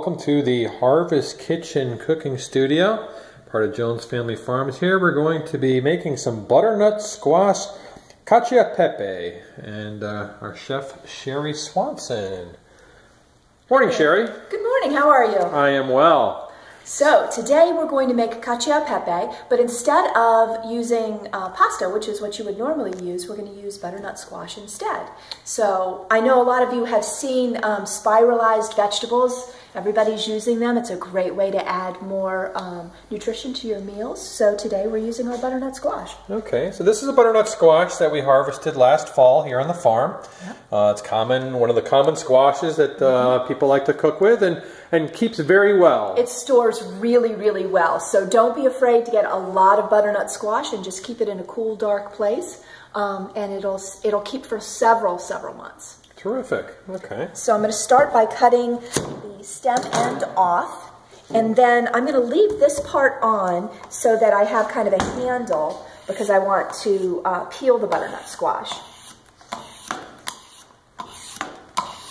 welcome to the Harvest Kitchen Cooking Studio, part of Jones Family Farms. Here we're going to be making some butternut squash cacio pepe, and our chef Sherry Swanson. Morning, Sherry. Good morning, how are you? I am well. So today we're going to make cacio pepe, but instead of using pasta, which is what you would normally use, we're going to use butternut squash instead. So I know a lot of you have seen spiralized vegetables. Everybody's using them. It's a great way to add more nutrition to your meals. So today we're using our butternut squash. Okay, so this is a butternut squash that we harvested last fall here on the farm. Yep. It's one of the common squashes that people like to cook with, and keeps very well. It stores really, really well. So don't be afraid to get a lot of butternut squash and just keep it in a cool, dark place. And it'll keep for several months. Terrific. Okay. So I'm going to start by cutting the stem end off, and then I'm going to leave this part on so that I have kind of a handle because I want to peel the butternut squash.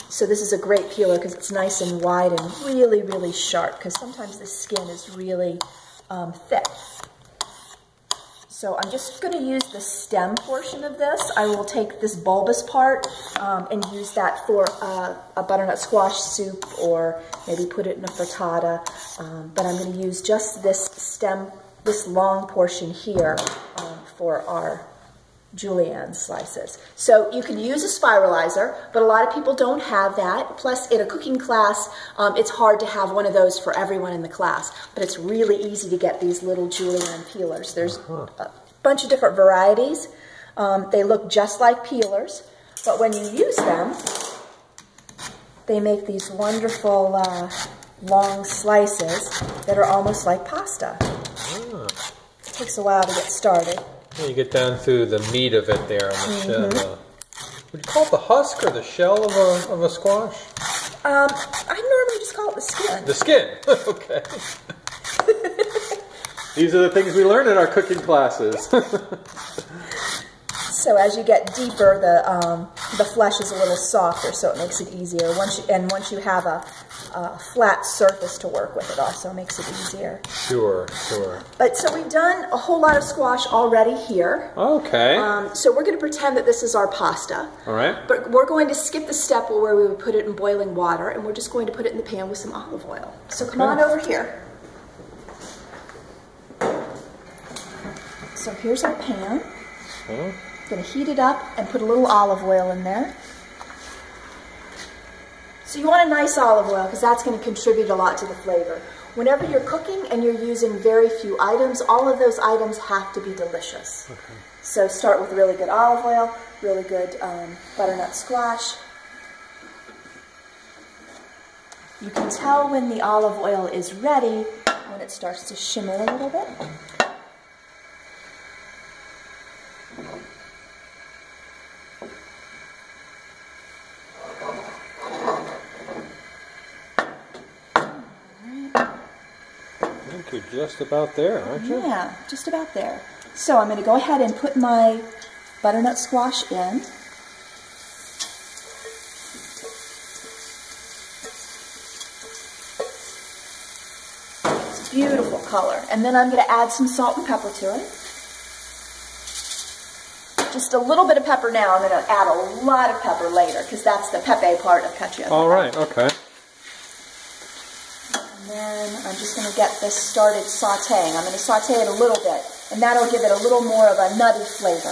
So this is a great peeler because it's nice and wide and really, really sharp, because sometimes the skin is really thick. So I'm just going to use the stem portion of this. I will take this bulbous part and use that for a butternut squash soup, or maybe put it in a frittata. But I'm going to use just this stem, this long portion here for our julienne slices. So you can use a spiralizer, but a lot of people don't have that. Plus, in a cooking class, it's hard to have one of those for everyone in the class. But it's really easy to get these little julienne peelers. There's a bunch of different varieties. They look just like peelers, but when you use them, they make these wonderful long slices that are almost like pasta. It takes a while to get started. You get down through the meat of it there on the shell. Would you call it the husk or the shell of a squash? I normally just call it the skin. The skin, okay. These are the things we learn in our cooking classes. So as you get deeper, the flesh is a little softer, so it makes it easier. Once you have a flat surface to work with, it also makes it easier. Sure, sure. But so we've done a whole lot of squash already here. Okay. So we're going to pretend that this is our pasta. All right. But we're going to skip the step where we would put it in boiling water, and we're just going to put it in the pan with some olive oil. So come on over here. So here's our pan. I'm going to heat it up and put a little olive oil in there. So you want a nice olive oil because that's going to contribute a lot to the flavor. Whenever you're cooking and you're using very few items, all of those items have to be delicious. Okay. So start with really good olive oil, really good butternut squash. You can tell when the olive oil is ready when it starts to shimmer a little bit. You're just about there, aren't you? Yeah, just about there. So I'm going to go ahead and put my butternut squash in. It's a beautiful color. And then I'm going to add some salt and pepper to it. Just a little bit of pepper now. I'm going to add a lot of pepper later because that's the Pepe part of cacio pepe. All right, okay. And then I'm just going to get this started sautéing. I'm going to sauté it a little bit, and that'll give it a little more of a nutty flavor.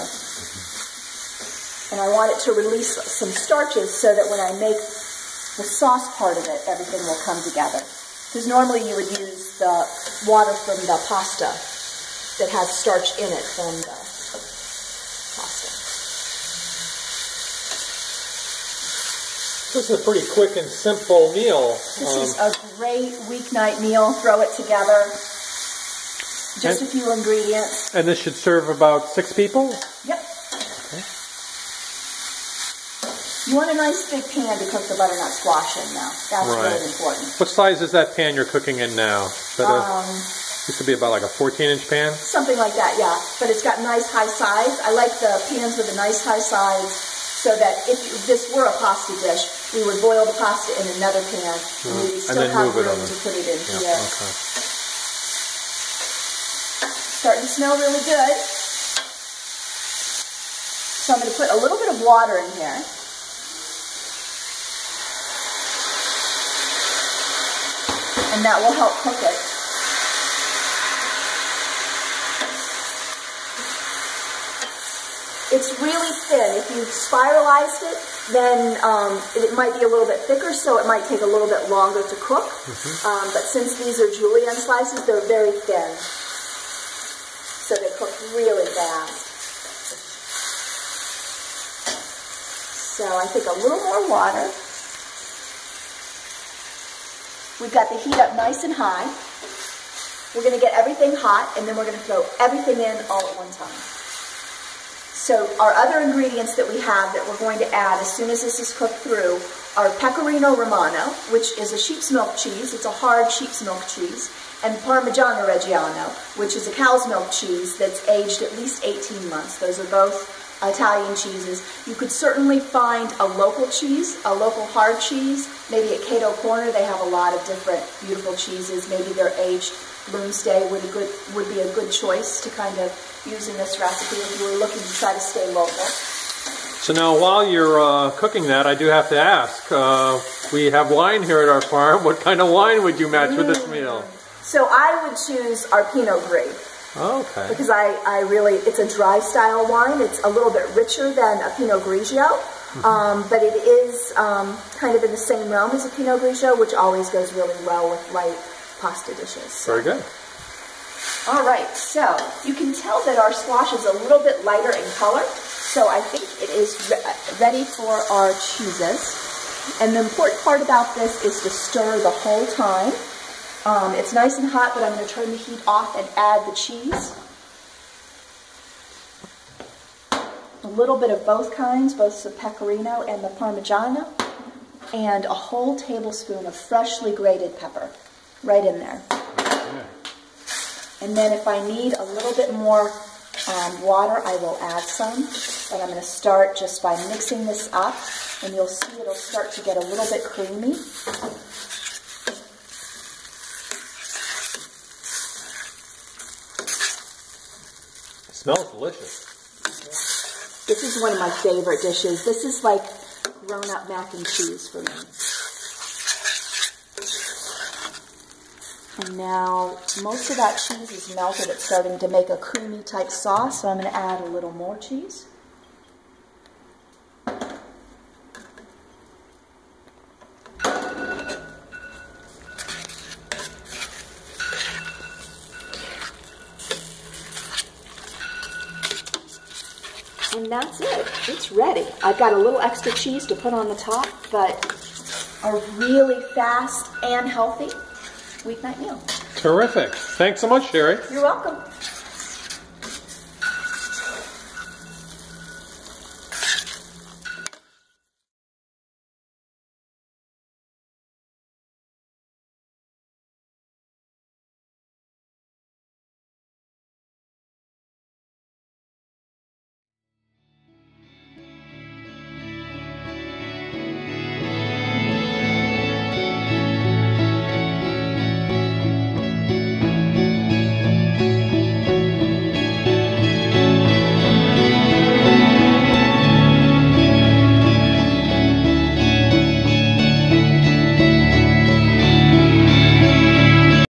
And I want it to release some starches so that when I make the sauce part of it, everything will come together. Because normally you would use the water from the pasta that has starch in it from the pasta. This is a pretty quick and simple meal. This is a great weeknight meal. Throw it together. Just a few ingredients. And this should serve about 6 people? Yep. Okay. You want a nice big pan to cook the butternut squash in now. That's really important. What size is that pan you're cooking in now? This would be about like a 14-inch pan? Something like that, yeah. But it's got nice high sides. I like the pans with a nice high sides so that if this were a pasta dish, we would boil the pasta in another pan, and we would still have room to put it in here. Okay. Starting to smell really good. So I'm going to put a little bit of water in here. And that will help cook it. It's really thin. If you spiralized it, then it might be a little bit thicker, so it might take a little bit longer to cook. But since these are julienne slices, they're very thin. So they cook really fast. So I think a little more water. We've got the heat up nice and high. We're going to get everything hot, and then we're going to throw everything in all at one time. So our other ingredients that we have that we're going to add as soon as this is cooked through are pecorino Romano, which is a sheep's milk cheese. It's a hard sheep's milk cheese. And Parmigiano-Reggiano, which is a cow's milk cheese that's aged at least 18 months. Those are both Italian cheeses. You could certainly find a local cheese, a local hard cheese. Maybe at Cacio Corner they have a lot of different beautiful cheeses. Maybe their aged Homestead would be a good choice to kind of use in this recipe if you were looking to try to stay local. So now while you're cooking that, I do have to ask, we have wine here at our farm. What kind of wine would you match with this meal? So I would choose our Pinot Gris. Okay. Because I really, it's a dry style wine. It's a little bit richer than a Pinot Grigio, but it is kind of in the same realm as a Pinot Grigio, which always goes really well with light pasta dishes. So. Very good. All right, so you can tell that our squash is a little bit lighter in color, so I think it is ready for our cheeses. And the important part about this is to stir the whole time. It's nice and hot, but I'm going to turn the heat off and add the cheese. A little bit of both kinds, both the pecorino and the Parmigiano, and a whole tablespoon of freshly grated pepper right in there. Okay. And then if I need a little bit more water, I will add some. But I'm going to start just by mixing this up, and you'll see it'll start to get a little bit creamy. Smells delicious. This is one of my favorite dishes. This is like grown-up mac and cheese for me. And now most of that cheese is melted. It's starting to make a creamy type sauce, so I'm going to add a little more cheese. And that's it. It's ready. I've got a little extra cheese to put on the top, but a really fast and healthy weeknight meal. Terrific. Thanks so much, Sherry. You're welcome.